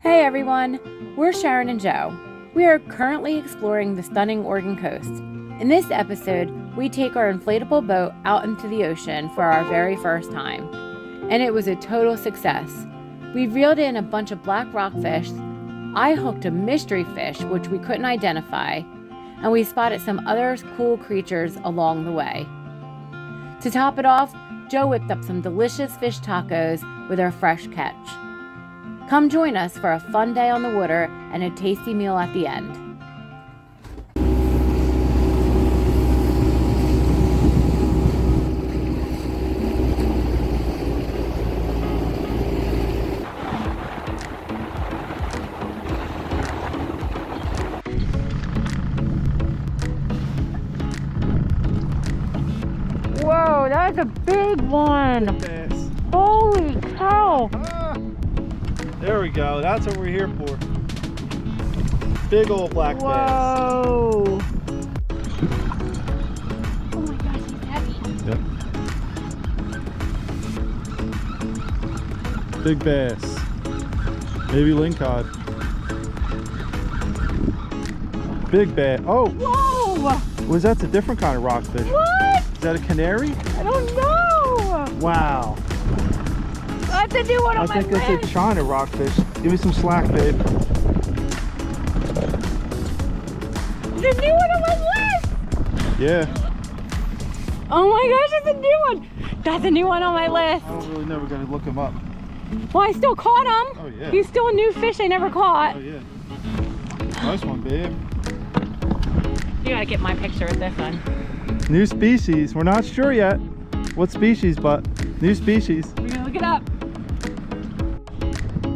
Hey everyone, we're Sharon and Joe. We are currently exploring the stunning Oregon coast. In this episode, we take our inflatable boat out into the ocean for our very first time. And it was a total success. We reeled in a bunch of black rockfish, I hooked a mystery fish which we couldn't identify, and we spotted some other cool creatures along the way. To top it off, Joe whipped up some delicious fish tacos with our fresh catch. Come join us for a fun day on the water and a tasty meal at the end. Whoa, that's a big one! Bass. Holy cow! There we go. That's what we're here for. Big old black bass. Whoa! Oh my gosh, he's heavy. Yep. Big bass. Maybe Lingcod. Big bass. Oh! Whoa! Was that a different kind of rockfish? What? Is that a canary? I don't know! Wow. That's a new one on my I think that's a China rockfish. Give me some slack, babe. It's a new one on my list! Yeah. Oh my gosh, it's a new one! That's a new one on my list. I don't really know. We're going to look him up. Well, I still caught him. Oh, yeah. He's still a new fish I never caught. Oh, yeah. Nice one, babe. You gotta get my picture with this one. New species. We're not sure yet what species, but new species. We're gonna look it up.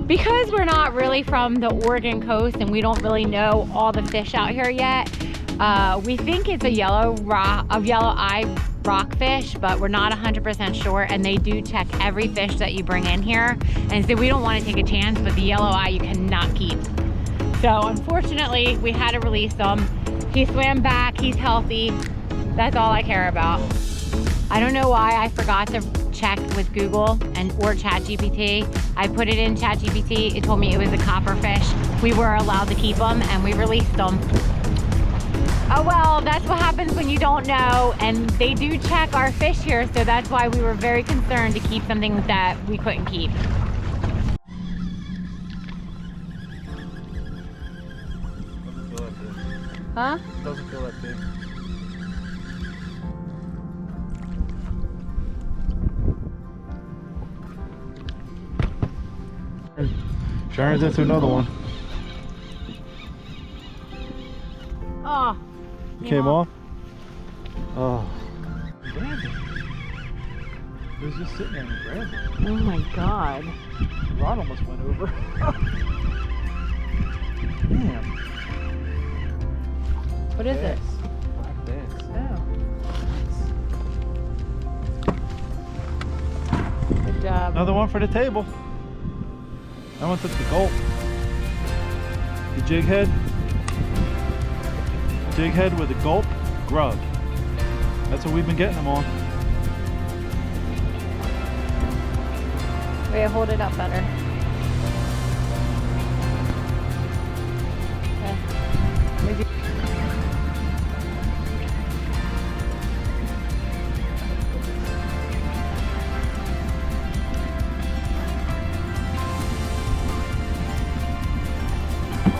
Because we're not really from the Oregon coast and we don't really know all the fish out here yet, we think it's a yellow eye rockfish, but we're not 100% sure, and they do check every fish that you bring in here, and so we don't want to take a chance, but the yellow eye you cannot keep. So unfortunately, we had to release him. He swam back, he's healthy. That's all I care about. I don't know why I forgot to check with Google or ChatGPT. I put it in ChatGPT, it told me it was a copperfish. We were allowed to keep them and we released them. Oh well, that's what happens when you don't know, and they do check our fish here, so that's why we were very concerned to keep something that we couldn't keep. Huh? Doesn't feel that big. Sharon's into another one. Oh. Came off? Oh. Grabbed it. It was just sitting there and grabbed it. Oh my god. The rod almost went over. Damn. What is it? Black bass. Oh. Good job. Another one for the table. That one took the Gulp. The jig head. Jig head with a Gulp grub. That's what we've been getting them on. Wait, hold it up better. Okay.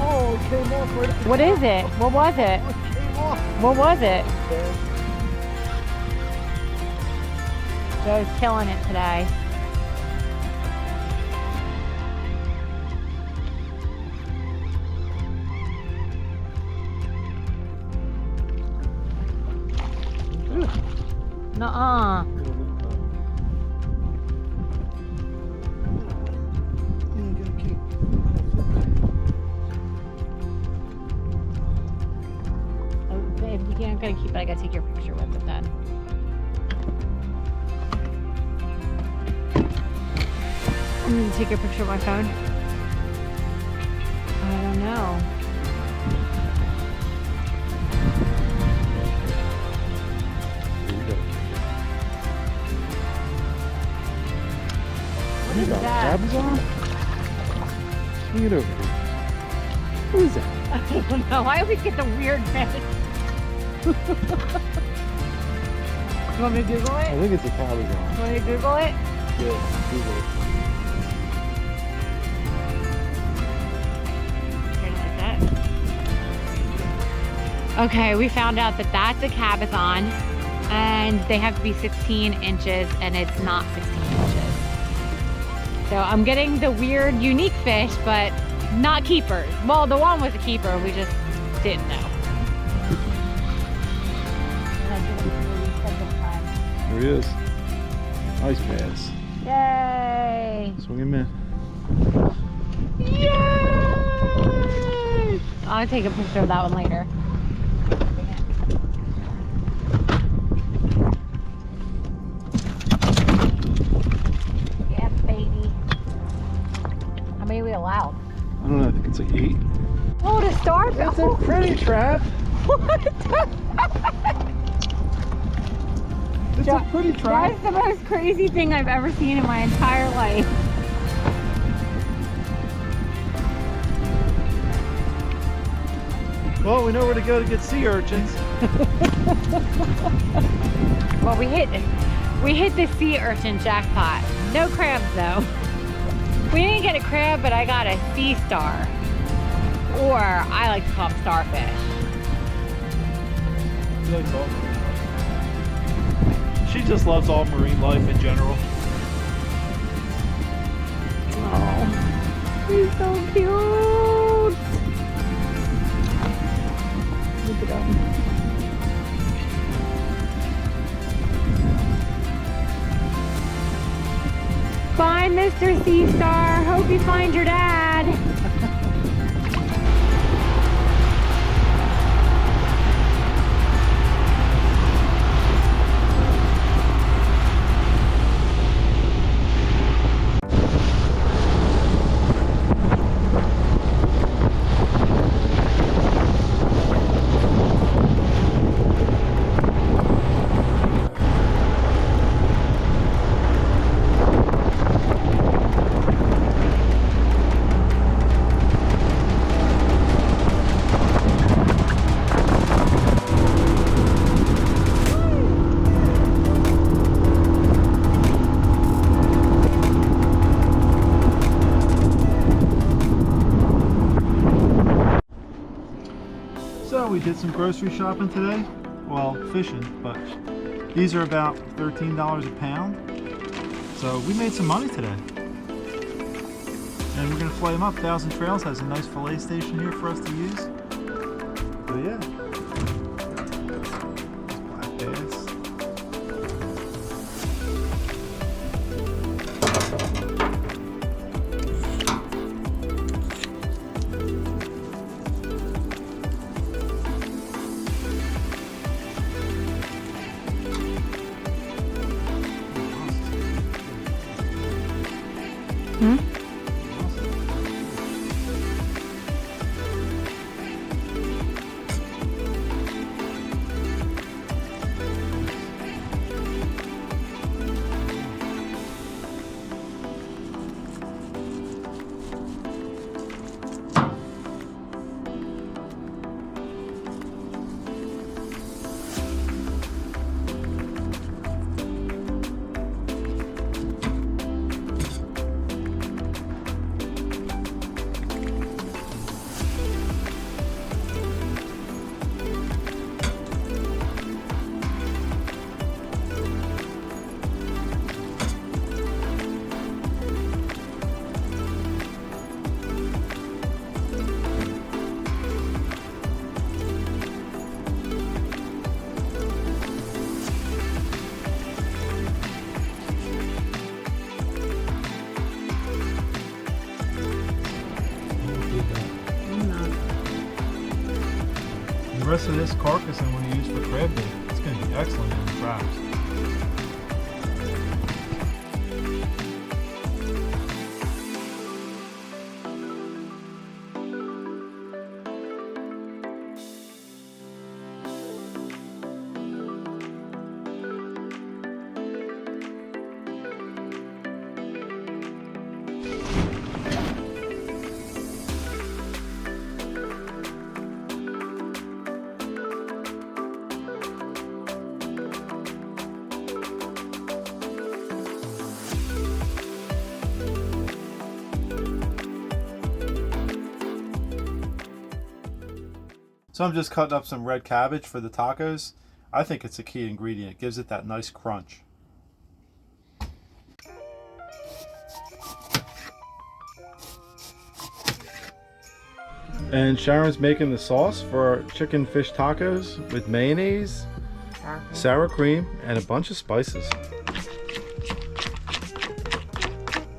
Oh, it came off right at the What is it? What was it? top. It came off. What was it? Joe's killing it today. Nuh-uh. Oh, babe, you can't gotta keep it. I gotta take your picture with it then. I'm gonna take your picture of my phone. I don't know. What is that? Cabezon? Swing it over here. What is that? I don't know. I always get the weird fish. You want me to Google it? I think it's a Cabezon. You want me to Google it? Yeah, Google it. Kind of like that. Okay, we found out that that's a Cabezon, and they have to be 16 inches, and it's not 16 inches. So I'm getting the weird, unique fish, but not keepers. Well, the one was a keeper, we just didn't know. There he is. Nice bass. Yay! Swing him in. Yay! I'll take a picture of that one later. Yeah, baby. How many are we allowed? I don't know, I think it's like 8. Oh, the starfish! That's a pretty trap. What the? It's a pretty trap. That's the most crazy thing I've ever seen in my entire life. Well, we know where to go to get sea urchins. Well, we hit the sea urchin jackpot. No crabs though. We didn't get a crab, but I got a sea star, or I like to call them starfish. She just loves all marine life in general. Oh, he's so cute. Look at him. Bye, Mr. Sea Star. Hope you find your dad. So we did some grocery shopping today. Well, fishing, but these are about $13 a pound. So we made some money today. And we're gonna fillet them up. Thousand Trails has a nice fillet station here for us to use. So yeah. Black bass. Hmm? The rest of this carcass I'm going to use for crab bait. It's going to be excellent in the traps. So I'm just cutting up some red cabbage for the tacos. I think it's a key ingredient. It gives it that nice crunch. And Sharon's making the sauce for our chicken fish tacos with mayonnaise, sour cream, and a bunch of spices.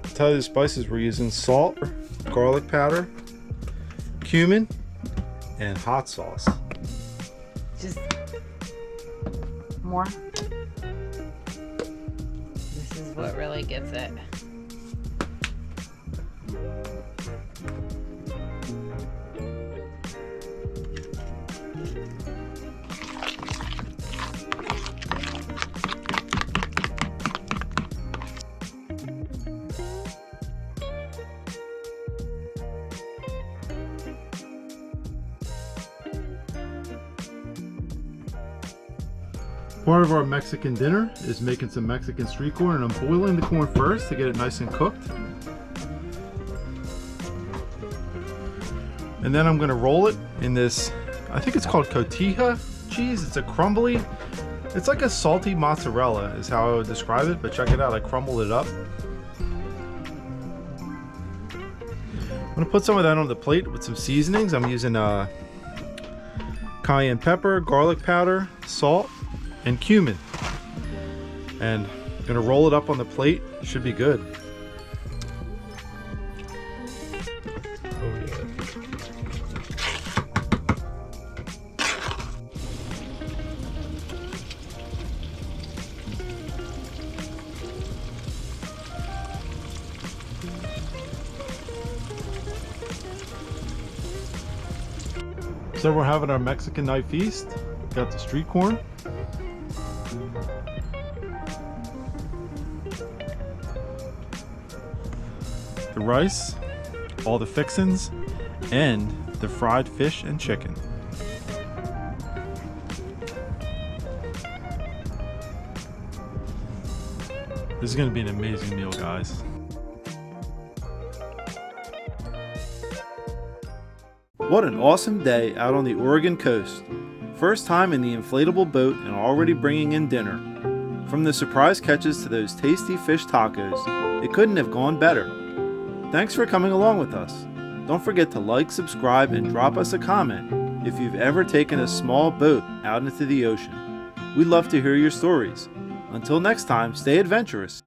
To tell you the spices, we're using salt, garlic powder, cumin, and hot sauce. Just more. This is what really gives it. Part of our Mexican dinner is making some Mexican street corn, and I'm boiling the corn first to get it nice and cooked. And then I'm going to roll it in this, I think it's called cotija cheese. It's a crumbly, it's like a salty mozzarella is how I would describe it, but check it out, I crumbled it up. I'm going to put some of that on the plate with some seasonings. I'm using cayenne pepper, garlic powder, salt, and cumin, and I'm gonna roll it up on the plate. Should be good. Oh yeah. So we're having our Mexican night feast. Got the street corn. The rice, all the fixins, and the fried fish and chicken. This is going to be an amazing meal, guys. What an awesome day out on the Oregon coast. First time in the inflatable boat and already bringing in dinner. From the surprise catches to those tasty fish tacos, it couldn't have gone better. Thanks for coming along with us. Don't forget to like, subscribe, and drop us a comment if you've ever taken a small boat out into the ocean. We'd love to hear your stories. Until next time, stay adventurous.